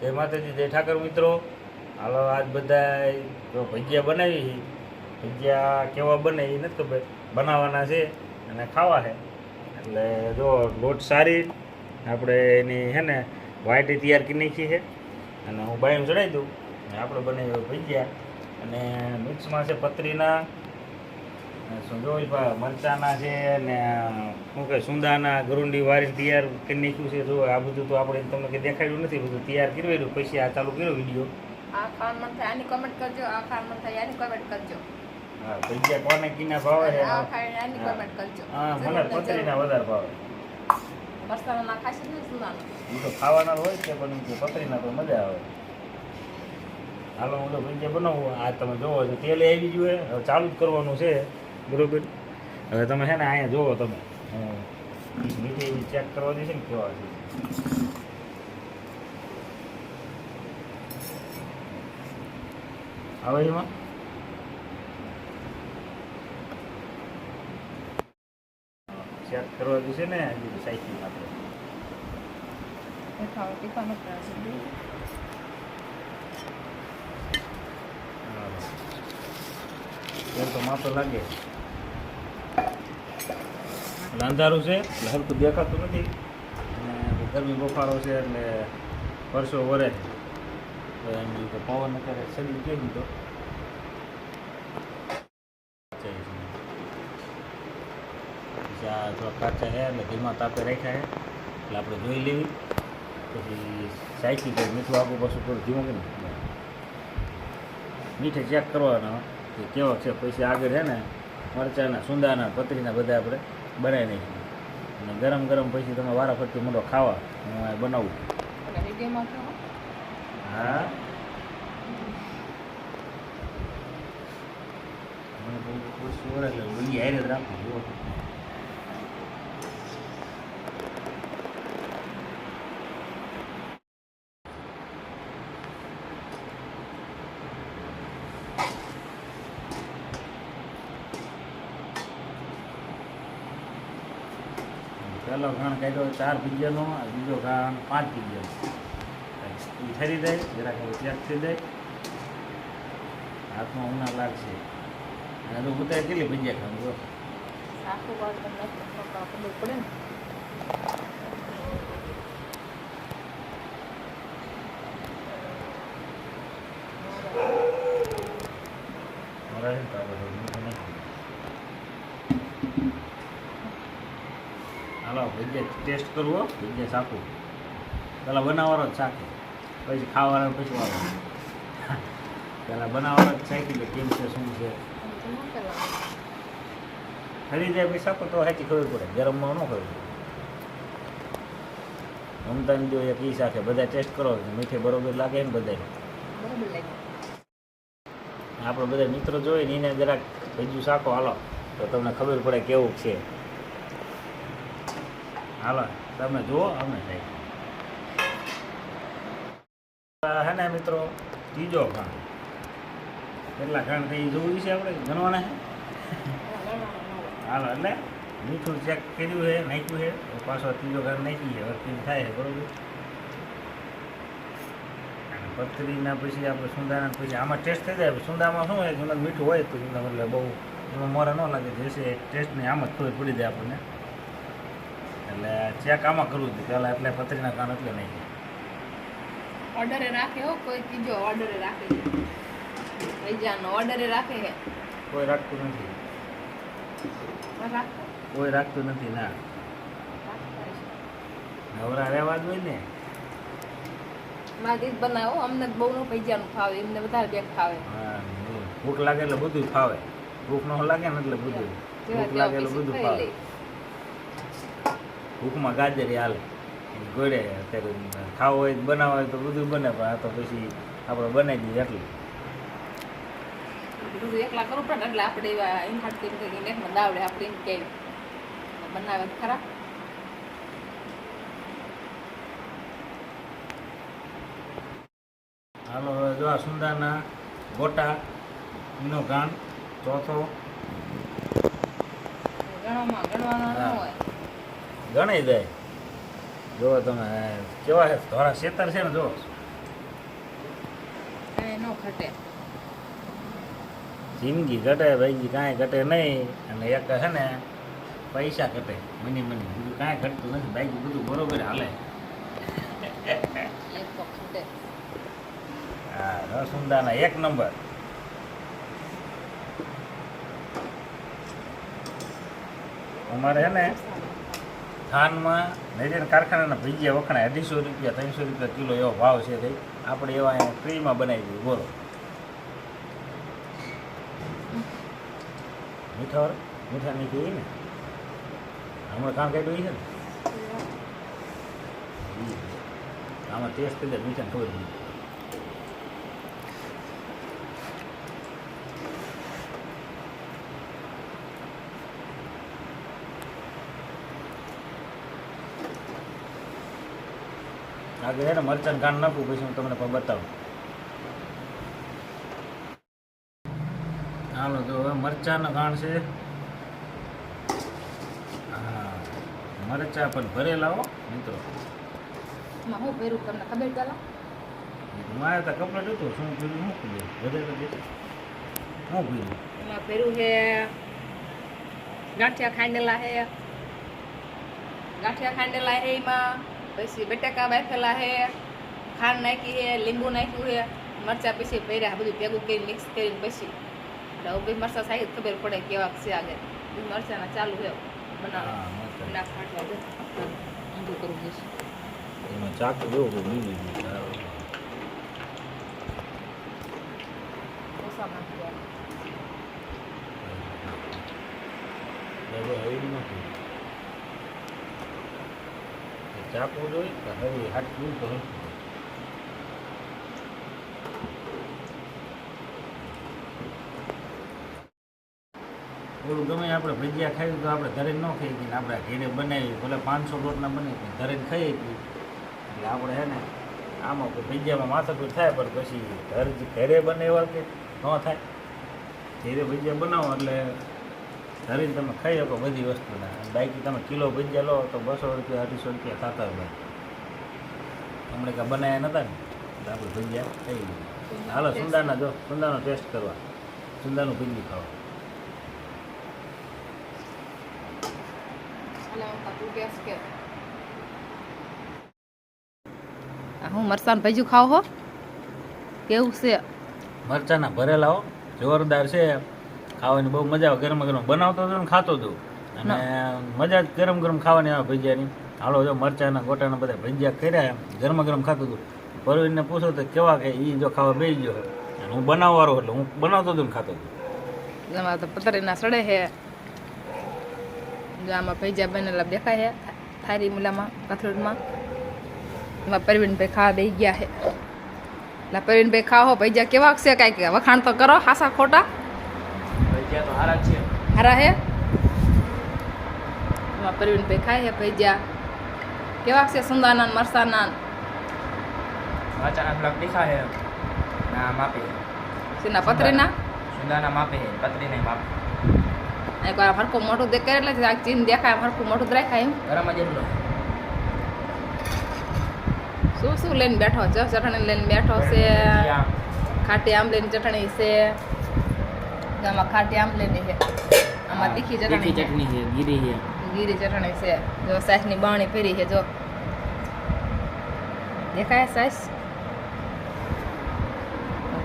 જય માતાજી, જય ઠાકર મિત્રો. હાલો, આજ બધા જો ભજીયા બનાવી, ભજીયા કેવા બને એ નથી ખબર, બનાવવાના છે અને ખાવા છે. એટલે જો લોટ સારી આપણે એની હે ને વાઈટી તૈયાર કરી નાખી છે અને હું બાયું ચડાવી દઉં અને આપણે બનાવી ભજીયા. અને મિક્સમાં છે પતરીના, શું જો મરચાના છે ને શું કહે સુંદાના ગરુંડી વારીને તૈયાર કરી નાખ્યું છે. જો આ બધું તો આપણે તમને કંઈ દેખાડ્યું નથી, બધું તૈયાર કર્યું પછી આ ચાલુ કર્યો વિડીયો. આ ખાવાનું મન થાય આની કમેન્ટ કરજો, આ ખાવાનું મન થાય આની કમેન્ટ કરજો. હા, ભજીયા કોને કીના ભાવે છે આ ખાઈને આની કમેન્ટ કરજો. હા, મને પતરીના વધારે ભાવે. મસાલા ના ખાશે ને સુનાનો એ તો ખાવાના હોય છે પણ પતરીના તો મજા આવે. હાલો, હું તો ભજીયા બનાવું. આ તમે જોવો છો તેલ આવી ગયું હોય, હવે ચાલુ જ કરવાનું છે. બરોબર. હવે તમે છે ને અહીંયા જોવો, તમે મીઠી ચેક કરવા દેશે ને કેવા છે. આવે એમાં ચેક કરવા દેશે ને સાઈકલ આપણે તીખાનો તેલ તો માપે લાગે. અંધારું છે એટલે હલકું દેખાતું નથી અને ગરમી બફારો છે એટલે પરસો વરે તો પવન અત્યારે સડી ગયો દીધો. પછી આ થોડા કાચા છે એટલે ધીમા તાપે રાખ્યા છે એટલે આપણે જોઈ લેવી. પછી સાઈકી કરી મીઠું આગું પાછું થોડું ધીમું કે મીઠે ચેક કરવાના કે કેવો છે. પછી આગળ છે ને મરચાંના સુંદાના પતરીના બધા આપણે બનાવી નાખીએ અને ગરમ ગરમ પછી તમે વારાફરતી મોટો ખાવા હું બનાવું. હા, મને બહુ ઓછું વળે એટલે ઓલી હારે જ રાખું. જો પહેલો ઘાણ કાઢ્યો 4 ભજીયાનો, બીજો ઘાણ 5 ભજીયાનો. એ ઠરી જાય જરાક ચેક થઈ જાય, હાથમાં ઉના લાગશે. અને તો ઉતારે કેટલી ભજીયા ખાવું જો પડે ને. હાલો, ભજીયા ટેસ્ટ કરવો. ભજીયા શાકું પહેલાં બનાવવાનો જ શાકે, પછી ખાવાનો પછી વાળો. પહેલાં બનાવવાનો જ શાકી કે કેમ છે શું છે. ખરી જાય પછી શાકો તો સાચી ખબર પડે, ગરમમાં ન ખબર પડે. મમતાને જો એક ઈ શાકે બધા ટેસ્ટ કરો, મીઠે બરોબર લાગે ને બધાને. આપણે બધા મિત્રો જોઈએ ને એને જરાક ભજીયું શાકો હાલો તો તમને ખબર પડે કેવું છે. હાલો, તમે જુઓ અમે થાય હે ને મિત્રો. ત્રીજો ઘાણ કેટલા ઘાણ થઈ જોવું છે આપણે ગણવાના છે. હાલો, એટલે મીઠું ચેક કર્યું છે, નાખ્યું છે, પાછો ત્રીજો ઘાણ નાખી છે. વર્કિંગ થાય છે બરોબર. અને પતરીના પછી આપણે સુંદાના પછી આમાં ટેસ્ટ થઈ જાય. સુંદામાં શું હોય કે મીઠું હોય તો એટલે બહુ એમાં મોરા ન લાગે. જેસે ટેસ્ટ નહીં આમ જ ખબર પડી જાય આપણને. એટલે ચેક આમાં કરવું હતું પહેલાં, એટલે પતરીના કાન એટલે નહીં. ઓર્ડરે રાખે હો કોઈ ત્રીજો ઓર્ડરે રાખે છે. ભજીયાનો ઓર્ડરે રાખે છે. કોઈ રાખતું નથી, કોઈ રાખતું નથી. ના, નવરા રહેવા જ હોય ને. મારી બનાવો અમને બહુ નો ભજીયાનું ફાવે, એમને વધારે બેગ ફાવે. હા, ભૂખ લાગે એટલે બધું ફાવે. ભૂખ ન લાગે ને એટલે બધું, ભૂખ લાગે એટલે બધું ફાવે. ભૂખમાં ગાજરી હાલે ગોળે. અત્યારે ખાવું હોય બનાવવા હોય તો બધું બને, પણ આ તો પછી આપણે બનાવી દઈએ એટલું બધું એકલા કરવું પડે એટલે આપણે એવા એમ હાથ કરીને એકમાં દાવડે આપણે એમ કે બનાવે ખરા. હાલો, હવે જો આ સુંદાના ગોટા એનો ઘાણ ચોથો ગણવાનો ન હોય. ગણાઈ જાય. જો તમે કેવા છે ધોરા શેતર છે ને, જો કાંઈ ન ઘટે. જિંદગી ઘટે ભાઈ, કાંઈ ઘટે નહીં. અને એક છે ને પૈસા ઘટે મની બીજું કાંઈ ઘટતું નથી ભાઈ, બધું બરોબર હાલે. એક તો ઘટે. હા, રસુંદાના એક નંબર. અમારે છે ને થાનમાં નજર કારખાનાના ભજીયા વખણાય 250 રૂપિયા 300 રૂપિયા કિલો એવો ભાવ છે ભાઈ. આપણે એવા અહીંયા ફ્રીમાં બનાવી દઈએ. બોલો મીઠા નહીં કહીએ ને, હમણાં કામ કાઢ્યું છે ને આમાં ટેસ્ટ કરી દે મીઠાને ખબર નહીં. આગળ છે ને મરચાં કાન નાખું પછી હું તમને પણ બતાવું. હાલો તો હવે મરચાંના કાણ છે. હા, મરચાં પણ ભરેલા હો મિત્રો. એમાં હું પહેરું તમને ખબર ચાલો? મારે તો કપડાં જોતું શું પીધું શું પીધું વધે તો દેશે શું પીધું. એમાં પહેરું છે ગાંઠિયા ખાંડેલા છે. ગાંઠિયા ખાંડેલા છે એમાં. પછી બટાકા બાફેલા છે, ખાંડ નાખી છે, લીંબુ નાખ્યું છે, મરચાં પછી ભર્યા, બધું ભેગું કરી મિક્સ કરીને પછી ઉભી મરચાં સારી ખબર પડે કેવા છે આગળ. મરચાંના ચાલુ છે બનાવવા. ના ખાટવા દે ઊંધું કરવું જશે. એમાં ચાકુ જેવું લીલું ઓછા નાખી ચાકુ જોઈ હવે હાટવું તો ઓલું ગમે આપણે ભજીયા ખાઈ તો આપણે ઘરે ન ખાઈ ગઈ ને આપણે ઘરે બનાવી ભલે 500 લોટના બને ઘરે ખાઈ ગઈ. એટલે આપણે છે ને આમાં ભજીયામાં માથાકૂટ થાય, પણ પછી ઘરે બનેવા કે ન થાય. ઘરે ભજીયા બનાવો એટલે ધરીને તમે ખાઈ શકો બધી વસ્તુના. બાકી તમે કિલો ભજીયા લો તો 200 રૂપિયા 250 રૂપિયા થતા હોય ભાઈ. હમણાં કાંઈ બનાવ્યા નહોતા ને એટલે આપણે ભજીયા ખાઈ ગયું. હાલો સુંદાના જો સુંદાનો ટેસ્ટ કરવા, સુંદાનું ભજીયું ખાવા. હું મરચાં ભજીયું ખાવ હો કેવું છે? મરચાંના ભરેલા હો જોરદાર છે. ખાવાની બહુ મજા આવે. ગરમ ગરમ બનાવતો હતો ને ખાતો હતો અને મજા જ ગરમ ગરમ ખાવાની આવે ભજીયાની. હાલો જો મરચાંના ગોટાના બધા ભજીયા કર્યા ગરમ ગરમ ખાતું હતું. પરવીનને પૂછો તો કેવા કે એ જો ખાવા બેસી ગયો અને હું બનાવવાળો એટલે હું બનાવતો હતો ને ખાતો હતો. એમાં તો પતરીના સડે છે. જો આમાં ભજીયા બનેલા દેખાય છે થારી મુલામાં કથરોડમાં. એમાં પરવીનભાઈ ખાવા બેસી ગયા છે. એટલે પરવીનભાઈ ખાઓ ભજીયા કેવા છે કાંઈક વખાણ તો કરો, હાસા ખોટા? ભજીયા તો હારા છે. હારા હે? એમાં પરવીનભાઈ ખાય છે ભજીયા કેવા છે? સુંદાના મરસાના મરચાના થોડાક તીખા છે. ના માપે છે. સીના પતરીના સુંદાના માપે છે, પતરીના માપે. એકવાર હરખું મોઢું દેખાય એટલે આ ચીન દેખાય હરખું મોઢું જ રાખાય એમ. ગરમ જ એટલો. શું શું લઈને બેઠો છે? ચટણી લઈને બેઠો છે, ખાટી આંબલીની ચટણી છે, આમાં ખાટી આંબલીની છે, આમાં તીખી ચટણી છે, ચટણી છે, ગીરી છે, ગીરી ચટણી છે. જો સાસની બાણી ફેરી છે. જો દેખાય સાસ?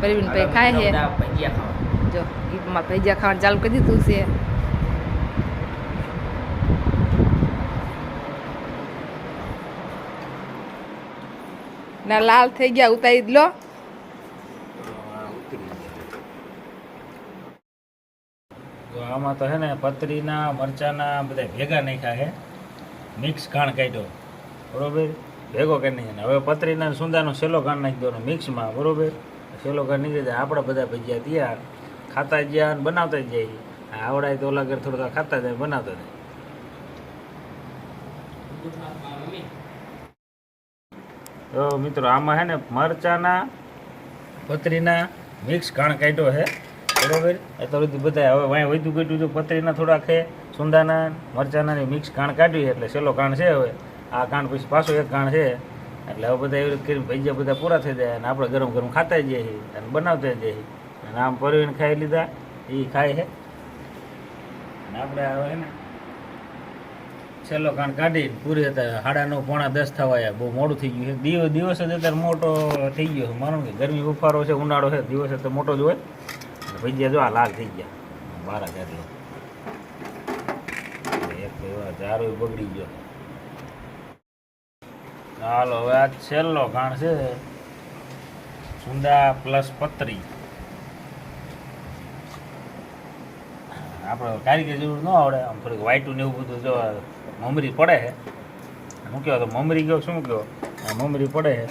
પરવીનભાઈ ખાય છે. ભજીયા ખાવા. જો એમાં ભજીયા ખાવાનું ચાલુ કરી દીધું છે. ના લાલ થઈ ગયા ઉતારી જ લો. તો આમાં તો છે ને પતરીના મરચાના બધા ભેગા નાખ્યા છે, મિક્સ ઘાણ કાઢ્યો બરોબર, ભેગો કરી નાખ્યો. હવે પતરીના સુંદાનો સેલો ઘાણ નાખી દેવાનો મિક્સમાં બરોબર. સેલો ઘાણ નીકળી જાય. આપણા બધા ભજીયા તૈયાર. ખાતા ગયા બનાવતા જ જાય. આવડાય તો ઓલા ઘર થોડું ખાતા જાય બનાવતા જાય. તો મિત્રો આમાં છે ને મરચાના પતરીના મિક્સ ઘાણ કાઢ્યો છે બરોબર. અત્યાર સુધી બધા હવે વાંય વધુ કાઢ્યું છે. પતરીના થોડાક છે, સુંદાના મરચાના મિક્સ ઘાણ કાઢ્યું એટલે સેલો ઘાણ છે. હવે આ ઘાણ પછી પાછો એક ઘાણ છે એટલે હવે બધા એવી રીતે કરીને ભજીયા બધા પૂરા થઈ જાય અને આપણે ગરમ ગરમ ખાતા જઈએ છીએ અને બનાવતા જઈએ છીએ અને આમ પરવીને ખાઈ લીધા એ ખાય છે અને આપણે હવે હે ને છેલ્લો કાણ કાઢી પૂરી હતા 9:30 થવા આવ્યા. બહુ મોડું થઈ ગયું છે. દિવસ જ અત્યારે મોટો થઈ ગયો છે. માનો કે ગરમી બફારો છે, ઉનાળો છે, દિવસ તો મોટો જ હોય. ભજીયા જો આ લાલ થઈ ગયા બારા કાઢલો એક તો એવા ચારો બગડી ગયો. ચાલો હવે આ છેલ્લો ઘાણ છે સુંદા પ્લસ પતરી. આપણે કારીગર જરૂર ન આવડે, આમ થોડીક વાઈટું ને એવું બધું જો મમરી પડે છે. શું કહેવાય તો મમરી ગયો શું કહો મમરી પડે છે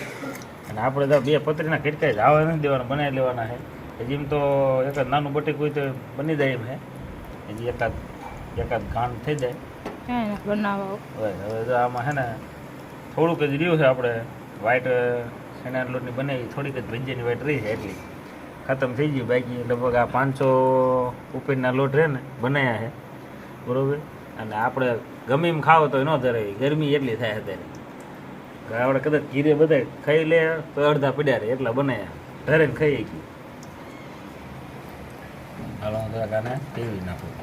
અને આપણે તો 2 પતરીના ખીટકાઈ જવા નથી દેવાના, બનાવી લેવાના છે. હજી એમ તો એકાદ નાનું બટેક હોય તો બની જાય એમ છે. હજી એકાદ ઘાણ થઈ જાય બનાવો. હવે તો આમાં છે ને થોડુંક જ રહ્યું છે. આપણે વ્હાઈટ શેના લોટની બનાવી થોડીક જ ભજીયાની વ્હાઈટ રહી છે એટલી ખતમ થઈ ગયું. બાકી લગભગ આ 500 ઉપરના લોટ રહે ને બનાવ્યા છે બરાબર. અને આપણે ગમે એમ ખાવો તો ન ધરાવી, ગરમી એટલી થાય અત્યારે. આપણે કદાચ ઘીરે બધા ખાઈ લે તો અડધા પડ્યા રહે એટલા બનાવ્યા, ધરે ને ખાઈ ગયું. હાલો હું જરાક આને ફેરવી નાખું.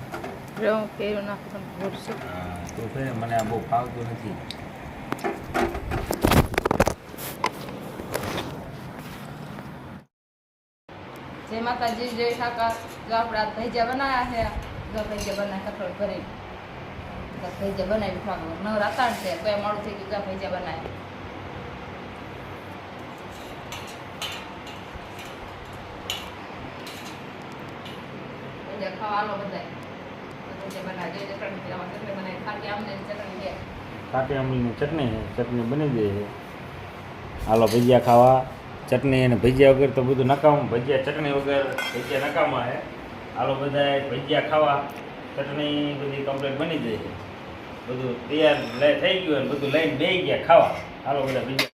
હા તું ફેર, મને આ બહુ ફાવતું નથી. જય માતાજી, જય ઠાકર. જો આપણે આ ભજીયા બનાવ્યા છે, જો ભજીયા બનાવી કઠોળ ભરી ભજીયા બનાવી ખાવા નવરાત્રા છે તો મોડું થઈ ગયું. જો ભજીયા બનાવે ભજીયા ખાવા આલો બધા ભજીયા બનાવી જે ચટણી બનાવી ખાટી આમલીની ચટણી છે. ખાટી આમલીની ચટણી બની જાય છે. હાલો ભજીયા ખાવા. ચટણી અને ભજીયા વગર તો બધું નકામું. ભજીયા ચટણી વગર ભજીયા નકામા છે. હાલો બધા ભજીયા ખાવા. ચટણી બધી કમ્પ્લીટ બની જાય છે, બધું તૈયાર થઈ ગયું અને બધું લઈને બેસી ગયા ખાવા. હાલો બધા ભજીયા